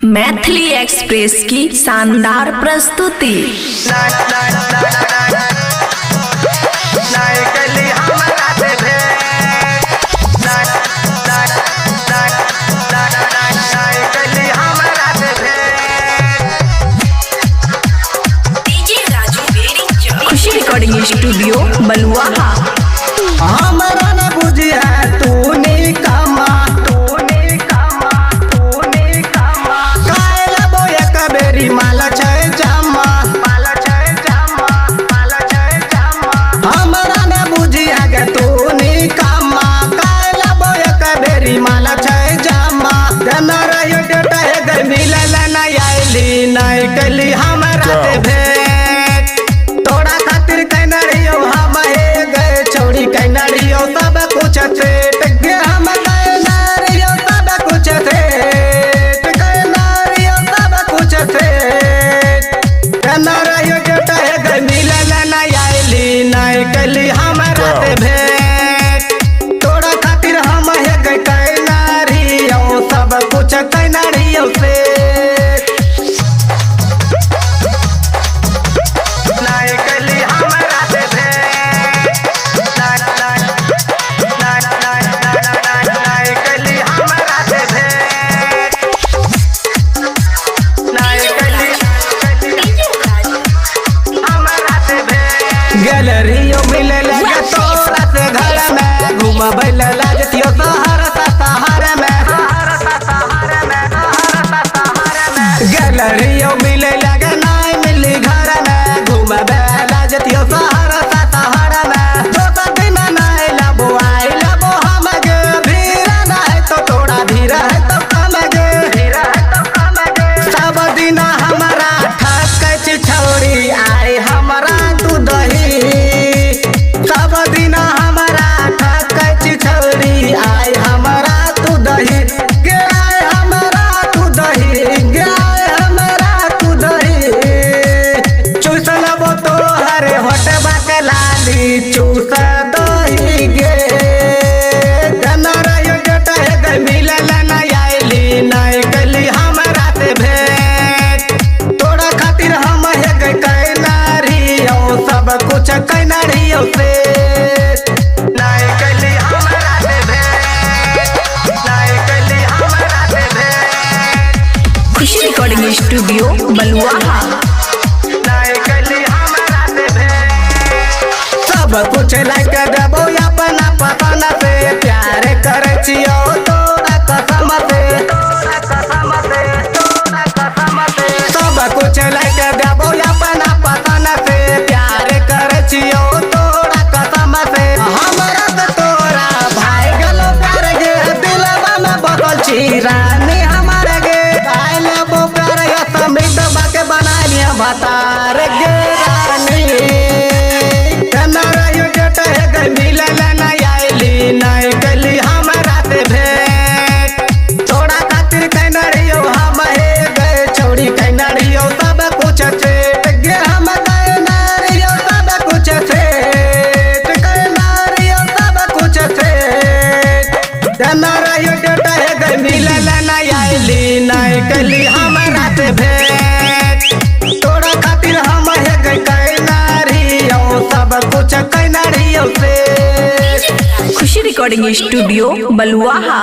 Maithili express की शानदार प्रस्तुति। खुशी रिकॉर्डिंग स्टूडियो बलुआहा। हमरा न बुझिया तूने कामा कायला बोया कबेरी माला छै जामा हमरा न बुझिया गे तूने कामा कायला बोया कबेरी माला छै जामा गना रहियो डेटा है गे मिलल न आइली नहीं कली हमरा से भेंट तोड़ा खातिर कहना रहियो हम हे गए छोड़ी कहना रहियो सब कुछ सेट गे हम कहना रहियो सब कुछ सेट कहना रहियो सब कुछ सेट कहना रहियो डेटा है गे मिलल न आइली नहीं कली हमरा से भेंट तोड़ा खातिर हम हे गए कहना रहियो सब कुछ कहना रहियो से गैलरियो मिले लगे तोरा से घर में घूमबै लागतियो शहर में गैलरियो मिले लगे नहीं मिली घर में घूमबै लागतियो शहर में दोसर दिन नहीं लबो आई लबो हम गे भीड़ नहीं तो तोरा भीड़ है तो कम गे सब दिन हमारा ठकै छी छौरी आई हमरा तू दही सब दिन हमारा ठकै छी छौरी आई हमरा तू दही गे आई हमरा तू दही गे आई हमरा तू दही चूस लबो तोहर होटबा के लाली चूस दही गे गना रहियो डेटा है गे मिलल न आइली नहीं कली हमरा से भेंट तोरा खातिर हम हे गे कहना रहियो सब कुछ कहना रहियो से नहीं कली हमरा से भेंट नहीं कली हमरा से भेंट खुशी रिकॉर्डिंग स्टूडियो बलुआहा। नहीं कली हमरा से भेंट सब कुछ लाइक देबो अपना पसंद से प्यार करे छियो तोरा कसम से सब कुछ लाइक देबो अपना पसंद से प्यार करे छियो तोरा कसम से हमरा से तोरा भाई गेलो प्यार गे दिलवा में बदल छी रानी हमारे गे आइ लेबो प्यार या समित बाके बना लिया भतार गे रानी कहना रहियो डेटा है गे मिलल न आइली नहीं कली हमरा से भेंट तोरा खातिर कहना रहियो हम हे गे छोड़ी कहना रहियो सब कुछ सेट गे हम कहना रहियो सब कुछ सेट कहना रहियो सब कुछ सेट कहना रहियो डेटा है गे मिलल न आइली नहीं कली हमरा से भेंट तोरा खातिर हम हे गे कहना रहियो सब कुछ कहना रहियो से खुशी रिकॉर्डिंग स्टूडियो बलुआहा।